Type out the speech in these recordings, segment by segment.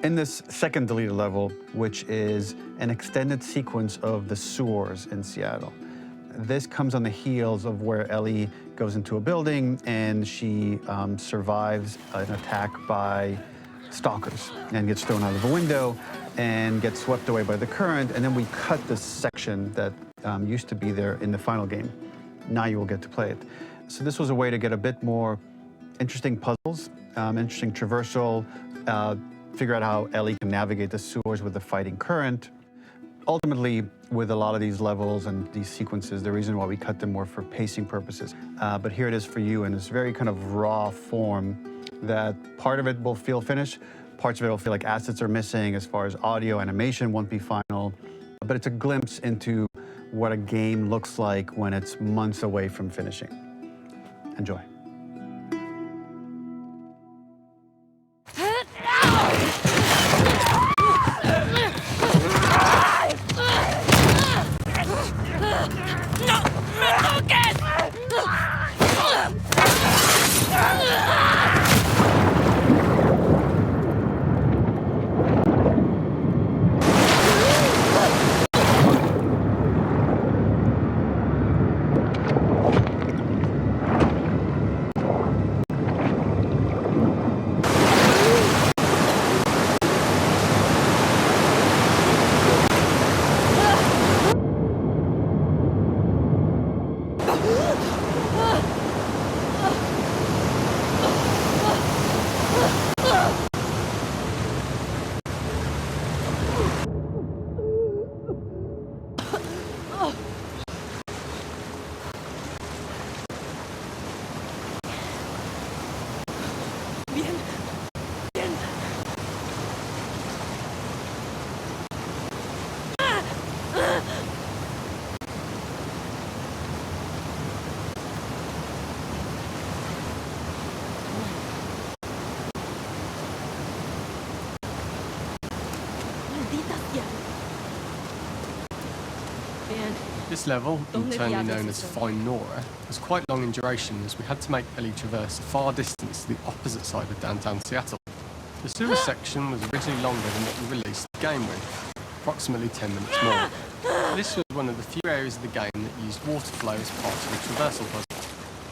In this second deleted level, which is an extended sequence of the sewers in Seattle, this comes on the heels of where Ellie goes into a building and she survives an attack by stalkers and gets thrown out of a window and gets swept away by the current. And then we cut this section that used to be there in the final game. Now you will get to play it. So this was a way to get a bit more interesting puzzles, interesting traversal, figure out how Ellie can navigate the sewers with the fighting current. Ultimately, with a lot of these levels and these sequences, the reason why we cut them were for pacing purposes. But here it is for you in this very kind of raw form that part of it will feel finished, parts of it will feel like assets are missing as far as audio, animation won't be final. But it's a glimpse into what a game looks like when it's months away from finishing. Enjoy. This level, internally known as Find Nora, was quite long in duration as we had to make Ellie traverse a far distance to the opposite side of downtown Seattle. The sewer section was originally longer than what we released the game with, approximately 10 minutes more. This was one of the few areas of the game that used water flow as part of the traversal puzzle.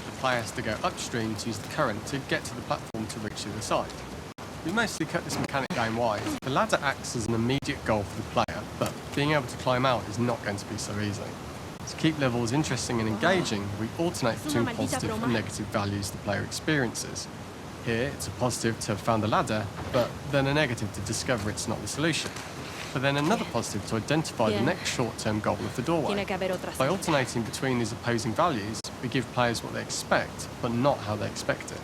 The player has to go upstream to use the current to get to the platform to reach the other side. We mostly cut this mechanic game-wide. The ladder acts as an immediate goal for the player, but being able to climb out is not going to be so easy. To keep levels interesting and engaging, we alternate between positive and negative values the player experiences. Here, it's a positive to have found the ladder, but then a negative to discover it's not the solution. But then another positive to identify the next short-term goal of the doorway. By alternating between these opposing values, we give players what they expect, but not how they expect it.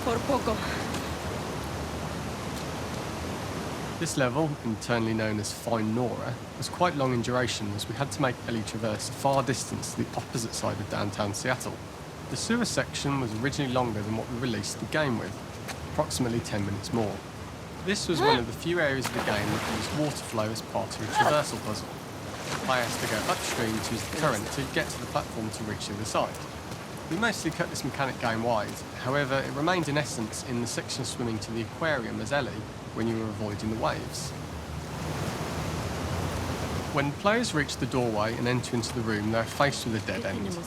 Por poco. This level, internally known as Find Nora, was quite long in duration as we had to make Ellie traverse a far distance to the opposite side of downtown Seattle. The sewer section was originally longer than what we released the game with, approximately 10 minutes more. This was one of the few areas of the game that used water flow as part of a traversal puzzle. The player has to go upstream to use the current to get to the platform to reach the other side. We mostly cut this mechanic game wide, however it remained in essence in the section swimming to the aquarium as Ellie when you were avoiding the waves. When players reach the doorway and enter into the room, they are faced with a dead end.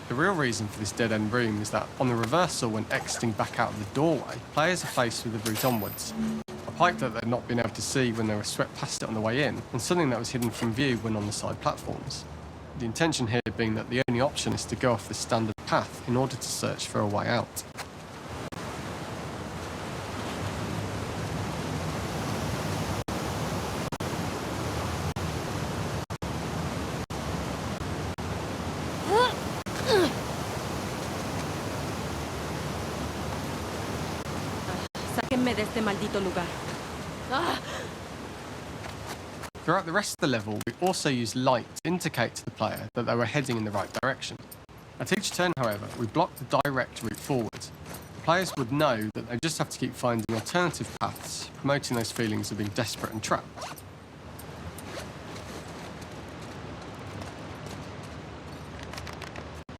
The real reason for this dead end room is that on the reversal when exiting back out of the doorway, players are faced with the route onwards. A pipe that they'd not been able to see when they were swept past it on the way in, and something that was hidden from view when on the side platforms. The intention here being that the only option is to go off the standard path in order to search for a way out. Sáquenme de este maldito lugar. Throughout the rest of the level, we also used light to indicate to the player that they were heading in the right direction. At each turn, however, we blocked the direct route forward. players would know that they just have to keep finding alternative paths, promoting those feelings of being desperate and trapped.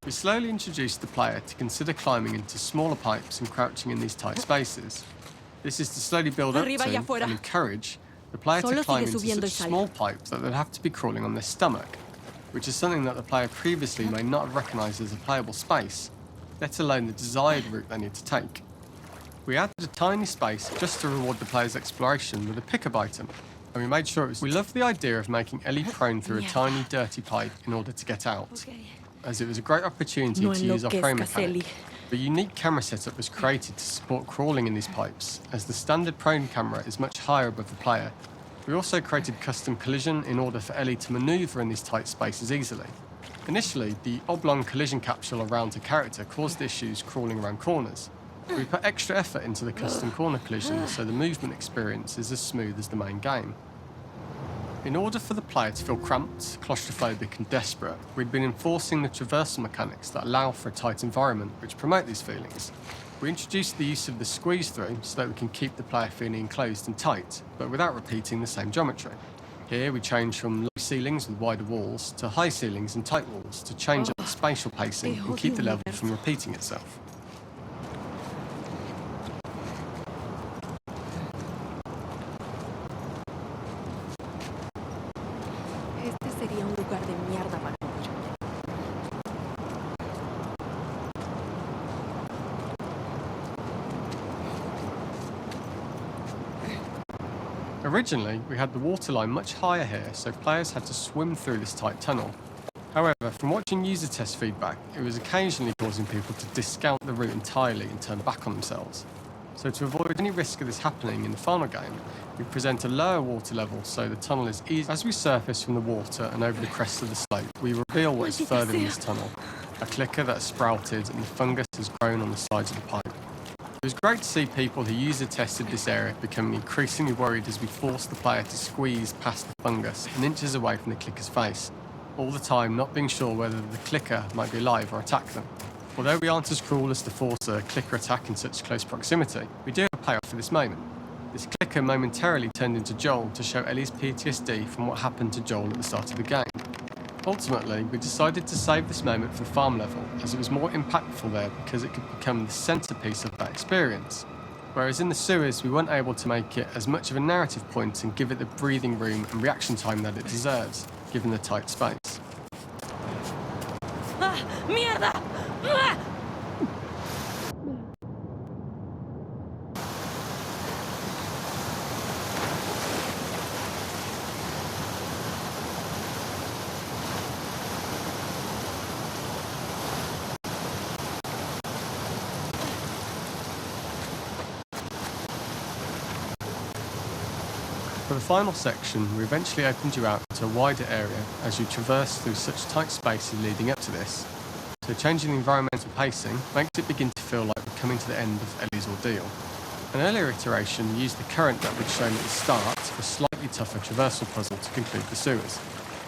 We slowly introduced the player to consider climbing into smaller pipes and crouching in these tight spaces. This is to slowly build up Arriba y to afuera. and encourage the player Solo to climb sigue into subiendo y such sale. small pipes that they'd have to be crawling on their stomach, which is something that the player previously may not have recognised as a playable space, let alone the desired route they need to take. We added a tiny space just to reward the player's exploration with a pickup item, and we made sure it was... We loved the idea of making Ellie prone through a tiny dirty pipe in order to get out, as it was a great opportunity No to use our prone enloquezcas, mechanic. Ellie. A unique camera setup was created to support crawling in these pipes, as the standard prone camera is much higher above the player. We also created custom collision in order for Ellie to manoeuvre in these tight spaces easily. Initially, the oblong collision capsule around her character caused issues crawling around corners. We put extra effort into the custom corner collision so the movement experience is as smooth as the main game. In order for the player to feel cramped, claustrophobic and desperate, we'd been enforcing the traversal mechanics that allow for a tight environment which promote these feelings. We introduced the use of the squeeze through so that we can keep the player feeling enclosed and tight, but without repeating the same geometry. Here we change from low ceilings with wider walls to high ceilings and tight walls to change up the spatial pacing and keep the level from repeating itself. Este sería un lugar de mierda para mucho. Originally, we had the waterline much higher here, so players had to swim through this tight tunnel. However, from watching user test feedback, it was occasionally causing people to discount the route entirely and turn back on themselves. So to avoid any risk of this happening in the final game, we present a lower water level so the tunnel is easy. As we surface from the water and over the crest of the slope, we reveal what is further in this tunnel. A clicker that has sprouted and the fungus has grown on the sides of the pipe. It was great to see people who user tested this area becoming increasingly worried as we forced the player to squeeze past the fungus and inches away from the clicker's face, all the time not being sure whether the clicker might be alive or attack them. Although we aren't as cruel as to force a clicker attack in such close proximity, we do have a payoff for this moment. This clicker momentarily turned into Joel to show Ellie's PTSD from what happened to Joel at the start of the game. Ultimately, we decided to save this moment for the farm level, as it was more impactful there because it could become the centrepiece of that experience. Whereas in the sewers, we weren't able to make it as much of a narrative point and give it the breathing room and reaction time that it deserves, given the tight space. ¡Ah! ¡Mierda! ¡Ah! For the final section, we eventually opened you out to a wider area as you traverse through such tight spaces leading up to this. So changing the environmental pacing makes it begin to feel like we're coming to the end of Ellie's ordeal. An earlier iteration used the current that we'd shown at the start for a slightly tougher traversal puzzle to conclude the sewers.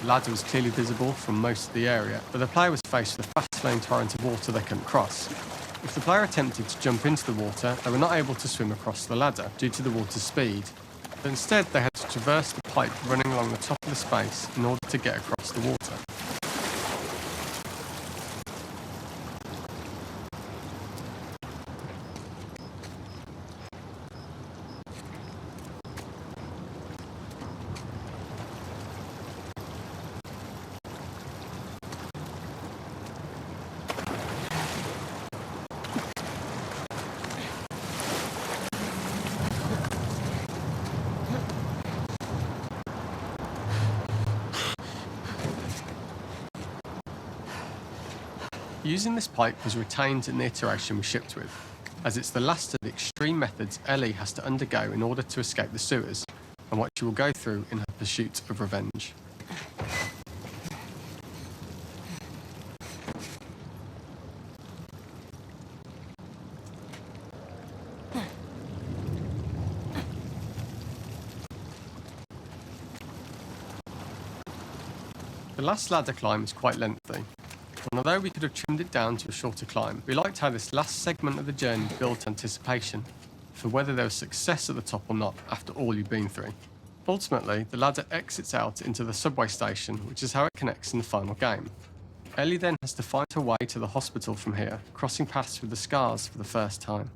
The ladder was clearly visible from most of the area, but the player was faced with a fast-flowing torrent of water they couldn't cross. If the player attempted to jump into the water, they were not able to swim across the ladder due to the water's speed. But instead they had to traverse the pipe running along the top of the space in order to get across the water. Using this pipe was retained in the iteration we shipped with, as it's the last of the extreme methods Ellie has to undergo in order to escape the sewers, and what she will go through in her pursuit of revenge. The last ladder climb is quite lengthy, And although we could have trimmed it down to a shorter climb, we liked how this last segment of the journey built anticipation for whether there was success at the top or not after all you've been through. Ultimately, the ladder exits out into the subway station, which is how it connects in the final game. Ellie then has to find her way to the hospital from here, crossing paths with the scars for the first time.